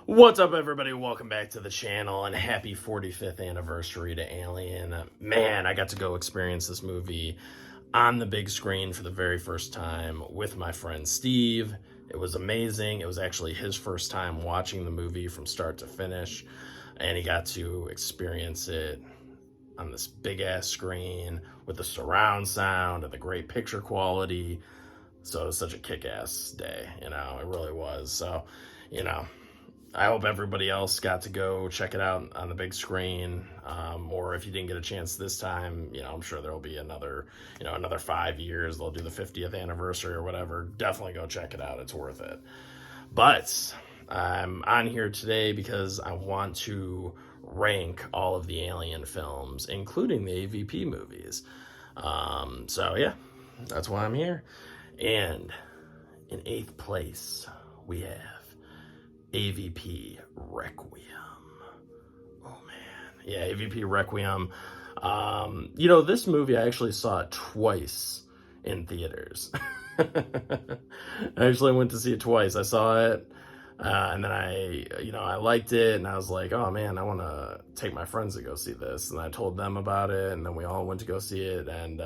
What's up, everybody? Welcome back to the channel and happy 45th anniversary to Alien. Man, I got to go experience this movie on the big screen for the very first time with my friend Steve. It was amazing. It was actually his first time watching the movie from start to finish, and he got to experience it on this big ass screen with the surround sound and the great picture quality. So it was such a kick-ass day, it really was. So, I hope everybody else got to go check it out on the big screen. Or if you didn't get a chance this time, I'm sure there'll be another 5 years. They'll do the 50th anniversary or whatever. Definitely go check it out. It's worth it. But I'm on here today because I want to rank all of the Alien films, including the AVP movies. So yeah, that's why I'm here. And in 8th place, we have AVP Requiem. Oh man. Yeah, AVP Requiem. This movie, I actually saw it twice in theaters. I actually went to see it twice. I saw it, and then I liked it, and I was like, oh man, I want to take my friends to go see this. And I told them about it, and then we all went to go see it, and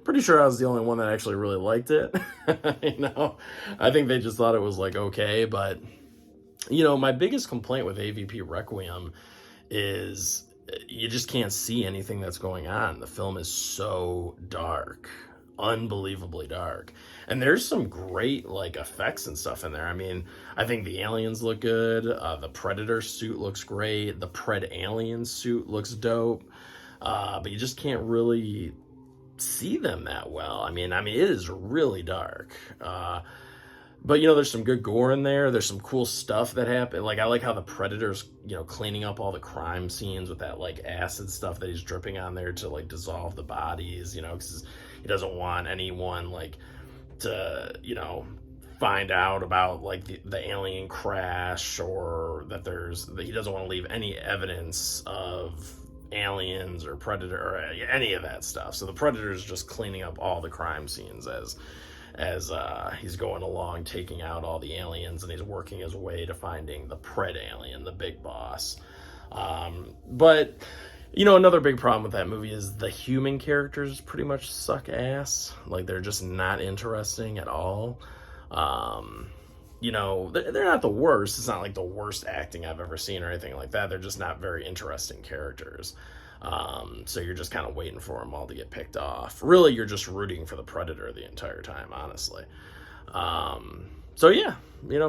pretty sure I was the only one that actually really liked it. I think they just thought it was like okay, but my biggest complaint with AVP Requiem is you just can't see anything that's going on. The film is so dark, unbelievably dark. And there's some great effects and stuff in there. I mean, I think the aliens look good. The Predator suit looks great. The Pred Alien suit looks dope. But you just can't really see them that well. I mean, it is really dark. But there's some good gore in there. There's some cool stuff that happened. I like how the Predator's, cleaning up all the crime scenes with that acid stuff that he's dripping on there to dissolve the bodies, because he doesn't want anyone to, find out about the alien crash, or that he doesn't want to leave any evidence of aliens or Predator or any of that stuff. So the Predator's just cleaning up all the crime scenes as he's going along, taking out all the aliens, and he's working his way to finding the Pred alien, the big boss. But another big problem with that movie is the human characters pretty much suck ass. They're just not interesting at all. They're not the worst. It's not the worst acting I've ever seen or anything like that. They're just not very interesting characters. So you're just kind of waiting for them all to get picked off. Really, you're just rooting for the Predator the entire time, honestly. So yeah,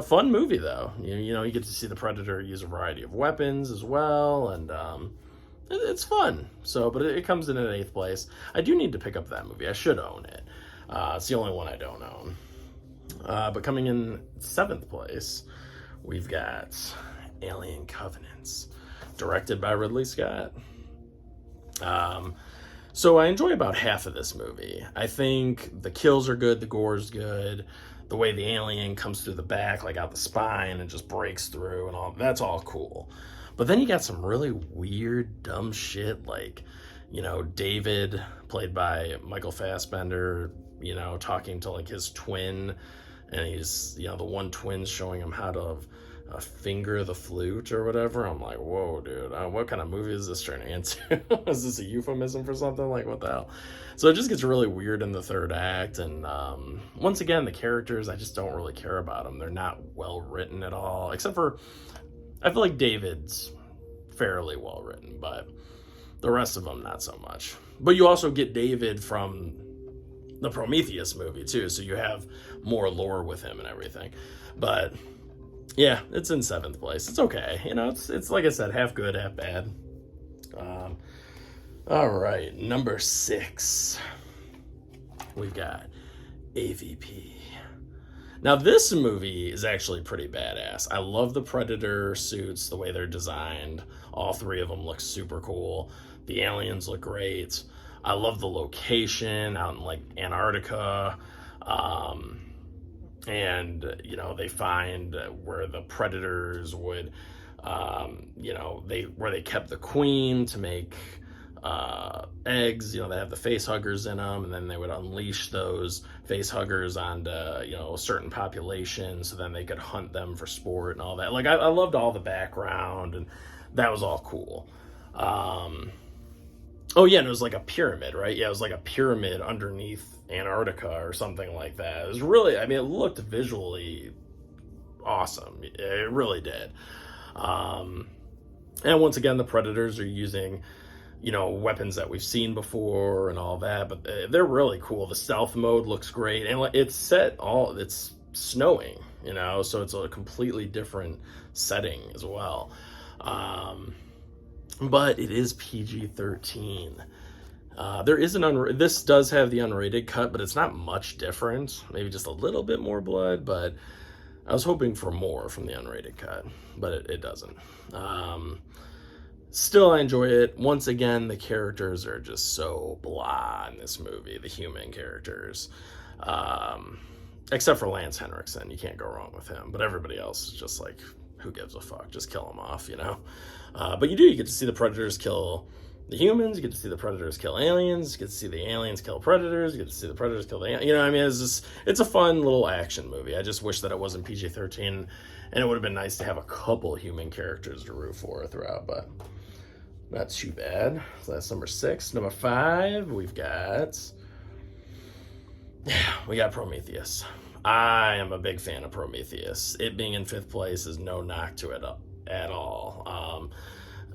fun movie though. You get to see the Predator use a variety of weapons as well, and it's fun. So, but it comes in at 8th place. I do need to pick up that movie. I should own it. It's the only one I don't own. But coming in 7th place, we've got Alien Covenants, directed by Ridley Scott. So I enjoy about half of this movie. I think the kills are good, the gore's good, the way the alien comes through the back, out the spine, and just breaks through and all, that's all cool. But then you got some really weird, dumb shit, David, played by Michael Fassbender, talking to his twin, and he's, the one twin's showing him how to finger the flute or whatever. I'm like, whoa, dude, what kind of movie is this turning into? Is this a euphemism for something? What the hell? So it just gets really weird in the 3rd act, and once again, the characters, I just don't really care about them. They're not well written at all, except for, I feel like David's fairly well written, but the rest of them, not so much. But you also get David from the Prometheus movie too, so you have more lore with him and everything. But yeah, it's in 7th place. It's okay. It's like I said, half good, half bad. All right, number 6. We've got AVP. Now, this movie is actually pretty badass. I love the Predator suits, the way they're designed. All 3 of them look super cool. The aliens look great. I love the location out in Antarctica. And they find where the Predators would where they kept the queen to make eggs, they have the face huggers in them, and then they would unleash those face huggers onto, a certain population, so then they could hunt them for sport and all that. Like, I loved all the background, and that was all cool. Oh yeah, and it was like a pyramid, right? Yeah, it was like a pyramid underneath Antarctica or something like that. It was really, it looked visually awesome. It really did. And once again, the Predators are using, weapons that we've seen before and all that, but they're really cool. The stealth mode looks great, and it's snowing, so it's a completely different setting as well. But it is PG-13. There is this does have the unrated cut, but it's not much different. Maybe just a little bit more blood, but I was hoping for more from the unrated cut, but it doesn't. Still, I enjoy it. Once again, the characters are just so blah in this movie, the human characters. Except for Lance Henriksen, you can't go wrong with him, but everybody else is just like, who gives a fuck? Just kill them off, But you get to see the Predators kill the humans, you get to see the Predators kill aliens, you get to see the aliens kill Predators, you get to see the Predators kill the it's a fun little action movie. I just wish that it wasn't PG-13, and it would have been nice to have a couple human characters to root for throughout, but not too bad. So that's number 6. Number 5, we got Prometheus. I am a big fan of Prometheus. It being in 5th place is no knock to it at all.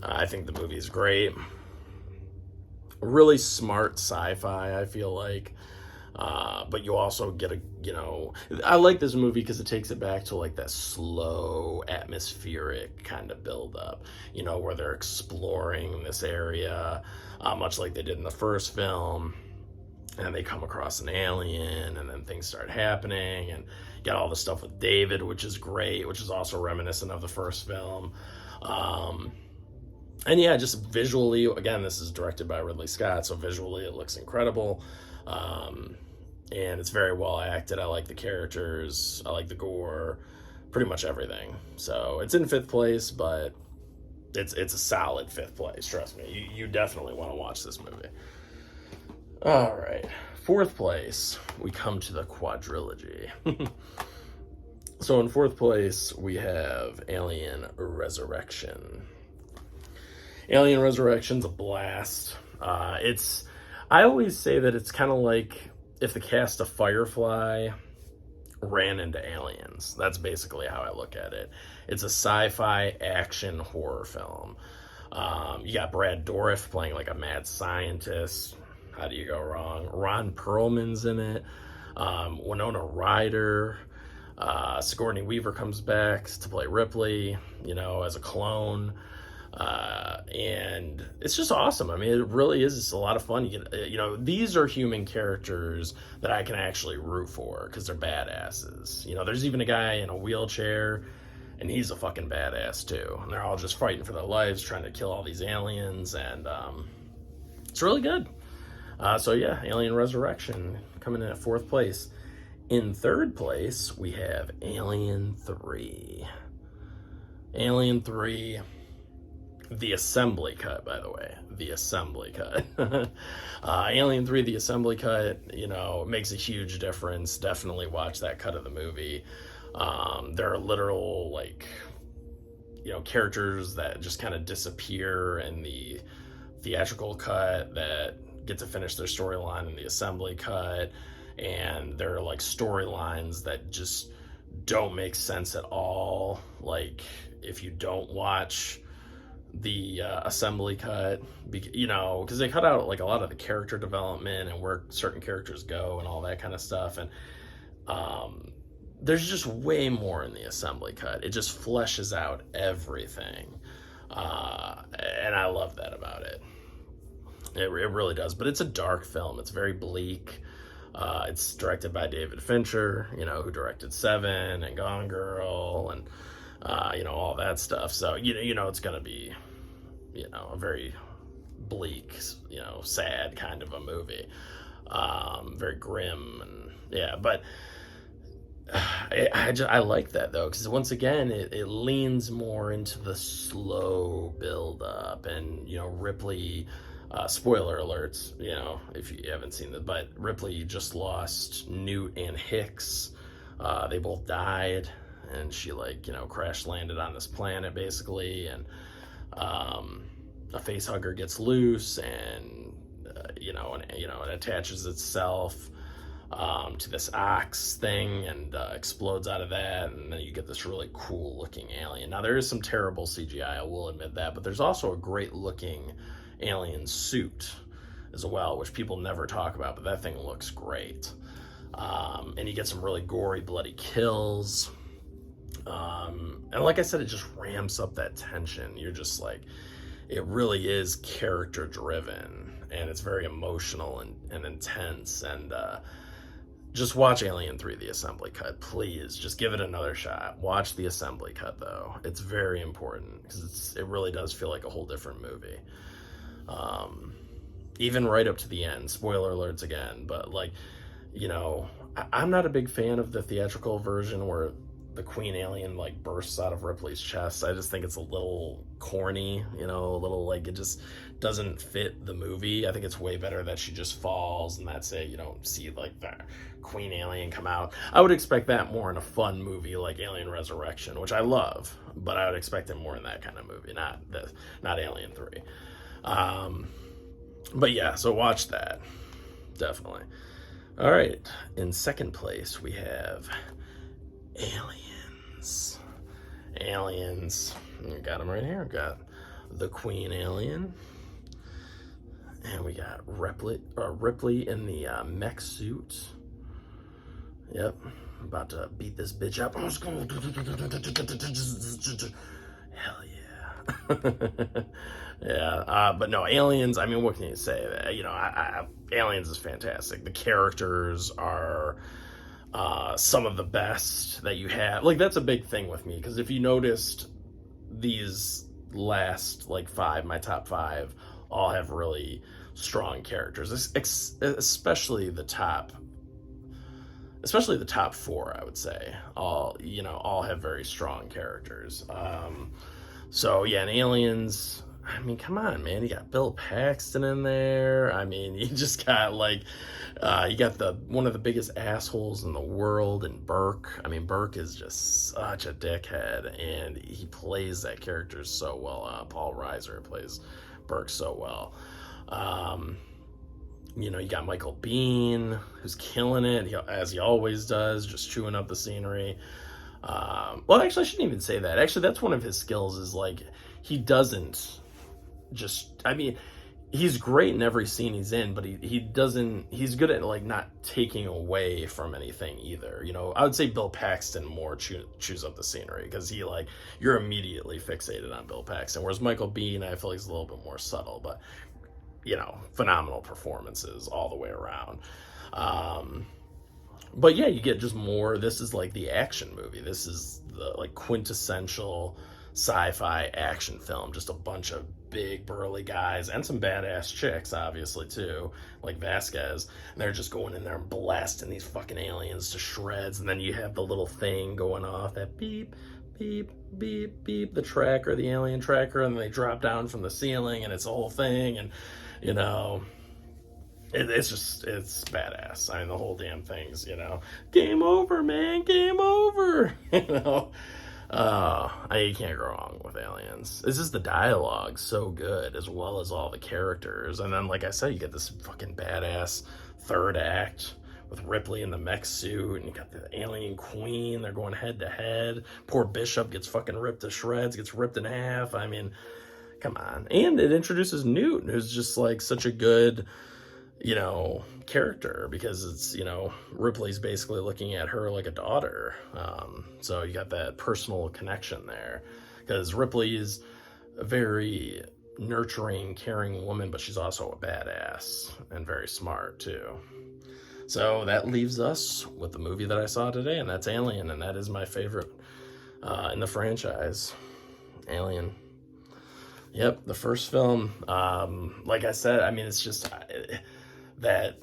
I think the movie is great. Really smart sci-fi, I feel like. But you also get I like this movie because it takes it back to like that slow, atmospheric kind of build-up, where they're exploring this area, much like they did in the first film. And they come across an alien, and then things start happening, and you got all the stuff with David, which is great, which is also reminiscent of the first film. And yeah, just visually, again, this is directed by Ridley Scott, so visually it looks incredible. And it's very well acted. I like the characters, I like the gore, pretty much everything. So it's in 5th place, but it's a solid 5th place, trust me. You definitely want to watch this movie. All right, 4th place, we come to the quadrilogy. So in 4th place, we have Alien Resurrection. Alien Resurrection's a blast. I always say that it's kind of like if the cast of Firefly ran into aliens. That's basically how I look at it. It's a sci-fi action horror film. You got Brad Dourif playing like a mad scientist. How do you go wrong? Ron Perlman's in it. Winona Ryder. Sigourney Weaver comes back to play Ripley, as a clone. And it's just awesome. It really is just a lot of fun. You get, these are human characters that I can actually root for because they're badasses. There's even a guy in a wheelchair, and he's a fucking badass too. And they're all just fighting for their lives, trying to kill all these aliens, and it's really good. So yeah, Alien Resurrection coming in at 4th place. In 3rd place, we have Alien 3. Alien 3, the assembly cut, by the way. The assembly cut. Alien 3, the assembly cut, makes a huge difference. Definitely watch that cut of the movie. There are literal, characters that just kind of disappear in the theatrical cut that get to finish their storyline in the assembly cut, and there are storylines that just don't make sense at all, if you don't watch the assembly cut, because they cut out a lot of the character development and where certain characters go and all that kind of stuff, and there's just way more in the assembly cut. It just fleshes out everything, and I love that about it. It really does. But it's a dark film. It's very bleak. It's directed by David Fincher, who directed Seven and Gone Girl and, all that stuff. So, it's going to be, a very bleak, sad kind of a movie. Very grim. And yeah, but I like that, though, because once again, it leans more into the slow build up, and, Ripley Spoiler alerts, you know, if you haven't seen it, but Ripley just lost Newt and Hicks. They both died, and she, like, you know, crash landed on this planet basically, and a face hugger gets loose, and it attaches itself to this ox thing, and explodes out of that, and then you get this really cool looking alien. Now there is some terrible CGI, I will admit that, but there's also a great looking alien suit as well, which people never talk about, but that thing looks great. And you get some really gory, bloody kills. And like I said, it just ramps up that tension. You're just like, it really is character driven, and it's very emotional and intense. And just watch Alien 3, the assembly cut, please. Just give it another shot. Watch the assembly cut, though. It's very important, because it really does feel like a whole different movie. Even right up to the end. Spoiler alerts again, but, like, you know, I'm not a big fan of the theatrical version where the queen alien, like, bursts out of Ripley's chest. I just think it's a little corny, you know, a little, like, it just doesn't fit the movie. I think it's way better that she just falls and that's it. You don't see, like, the queen alien come out. I would expect that more in a fun movie like Alien Resurrection, which I love, but I would expect it more in that kind of movie, not Alien 3. But yeah, so watch that, definitely. All right, in second place we have Aliens. Aliens. Got them right here. Got the Queen Alien, and we got Ripley in the mech suit. Yep, about to beat this bitch up. Hell yeah. Yeah, but no, Aliens, I mean, what can you say? You know, Aliens is fantastic. The characters are some of the best that you have. Like, that's a big thing with me, because if you noticed, these last, like, my top 5, all have really strong characters, especially the top 4, I would say. All have very strong characters. So yeah, in Aliens, I mean, come on, man. You got Bill Paxton in there. I mean, you just got, like, you got one of the biggest assholes in the world in Burke. I mean, Burke is just such a dickhead, and he plays that character so well. Paul Reiser plays Burke so well. You know, you got Michael Biehn, who's killing it, as he always does, just chewing up the scenery. Well, actually, I shouldn't even say that. Actually, that's one of his skills, is, like, he doesn't just, I mean, he's great in every scene he's in, but he's good at, like, not taking away from anything either. You know, I would say Bill Paxton more chews up the scenery, because you're immediately fixated on Bill Paxton, whereas Michael Biehn, I feel like, is a little bit more subtle, but, you know, phenomenal performances all the way around. But yeah, you get just more. This is like the action movie. This is the, like, quintessential sci-fi action film. Just a bunch of big burly guys and some badass chicks, obviously, too, like Vasquez. And they're just going in there and blasting these fucking aliens to shreds. And then you have the little thing going off, that beep, beep, beep, beep, the tracker, the alien tracker, and they drop down from the ceiling, and it's a whole thing. And, you know, it's badass. I mean, the whole damn thing's, you know, game over, man, game over. You know, you can't go wrong with Aliens. It's just the dialogue so good, as well as all the characters. And then, like I said, you get this fucking badass third act with Ripley in the mech suit, and you got the alien queen. They're going head to head. Poor Bishop gets fucking ripped to shreds, gets ripped in half. I mean, come on. And it introduces Newt, who's just, like, such a good, you know, character, because it's, you know, Ripley's basically looking at her like a daughter. So you got that personal connection there, because Ripley is a very nurturing, caring woman, but she's also a badass and very smart too. So that leaves us with the movie that I saw today, and that's Alien, and that is my favorite in the franchise. Alien. Yep, the first film. Like I said, I mean, it's just that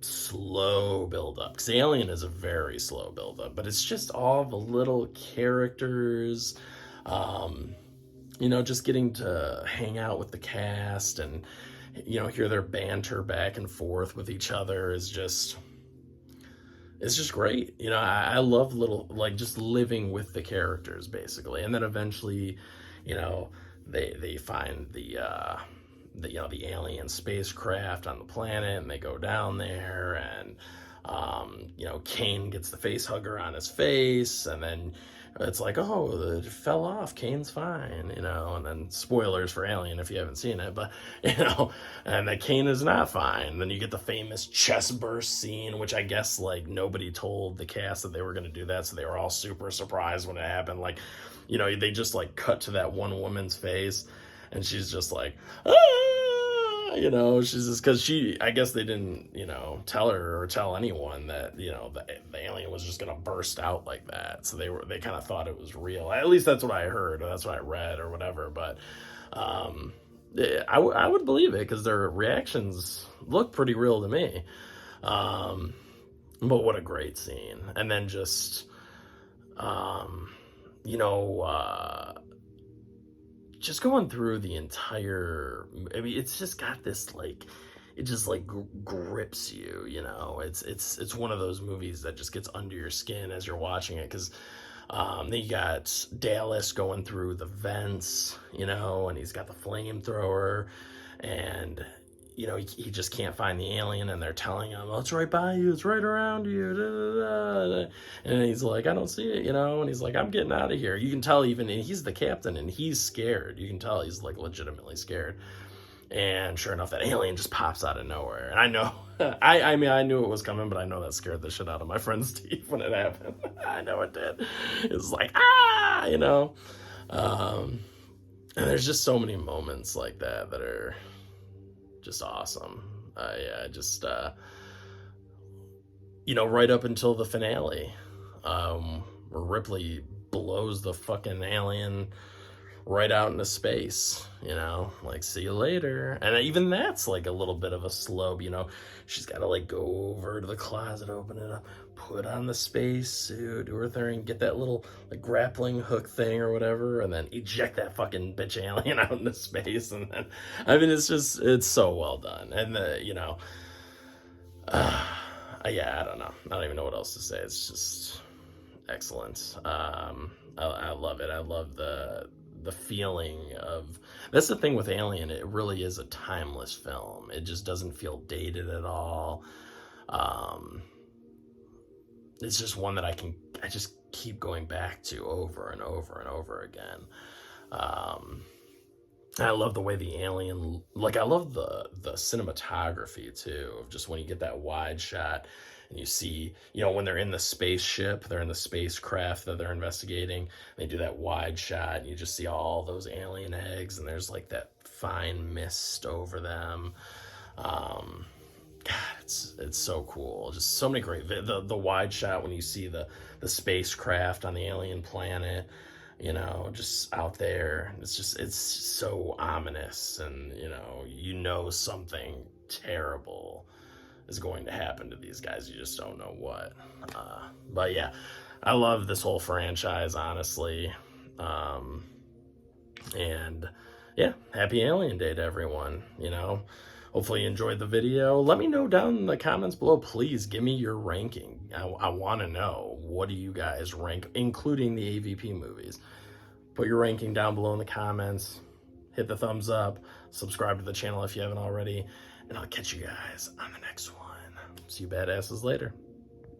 slow build-up, because Alien is a very slow build-up, but it's just all the little characters, you know, just getting to hang out with the cast, and hear their banter back and forth with each other is just, it's just great. I love little, like, just living with the characters basically. And then eventually, they find the alien spacecraft on the planet, and they go down there, and Kane gets the face hugger on his face, and then it's like, oh, it fell off, Kane's fine, and then spoilers for Alien if you haven't seen it, but and that Kane is not fine. Then you get the famous chest burst scene, which I guess like nobody told the cast that they were going to do that, so they were all super surprised when it happened. Like, they just like cut to that one woman's face, and she's just like, ah! She's just, because I guess they didn't, tell her or tell anyone that, the alien was just going to burst out like that. So they kind of thought it was real. At least that's what I heard, or that's what I read, or whatever. But I would believe it, because their reactions look pretty real to me. But what a great scene. And then just, just going through the entire, it's just got this, like, it just like grips you, it's one of those movies that just gets under your skin as you're watching it, because then you got Dallas going through the vents, and he's got the flamethrower, and he just can't find the alien, and they're telling him, oh, it's right by you, it's right around you, da, da, da. And he's like, I don't see it, and he's like, I'm getting out of here. You can tell, even, and he's the captain, and he's scared. You can tell he's like legitimately scared. And sure enough, that alien just pops out of nowhere. And I know, I knew it was coming, but I know that scared the shit out of my friend Steve when it happened. I know it did. It was like, and there's just so many moments like that are just awesome. Just right up until the finale, where Ripley blows the fucking alien right out into space, like, see you later. And even that's like a little bit of a slow, she's got to like go over to the closet, open it up, put on the space suit, do her thing, get that little like grappling hook thing or whatever, and then eject that fucking bitch alien out into space. And then, it's so well done. And yeah, I don't know. I don't even know what else to say. It's just excellent. I love it. I love the feeling of, that's the thing with Alien, it really is a timeless film. It just doesn't feel dated at all. It's just one that I just keep going back to over and over and over again. I love the way the alien, like, I love the cinematography too, of just when you get that wide shot and you see, when they're in the spaceship, they're in the spacecraft that they're investigating, they do that wide shot and you just see all those alien eggs, and there's like that fine mist over them. God, it's so cool. Just so many great, the wide shot when you see the spacecraft on the alien planet, just out there. It's so ominous, and something terrible is going to happen to these guys. You just don't know what. But yeah, I love this whole franchise, honestly. And yeah, happy Alien Day to everyone. Hopefully you enjoyed the video. Let me know down in the comments below. Please give me your ranking. I want to know, what do you guys rank, including the AVP movies? Put your ranking down below in the comments. Hit the thumbs up. Subscribe to the channel if you haven't already. And I'll catch you guys on the next one. See you badasses later.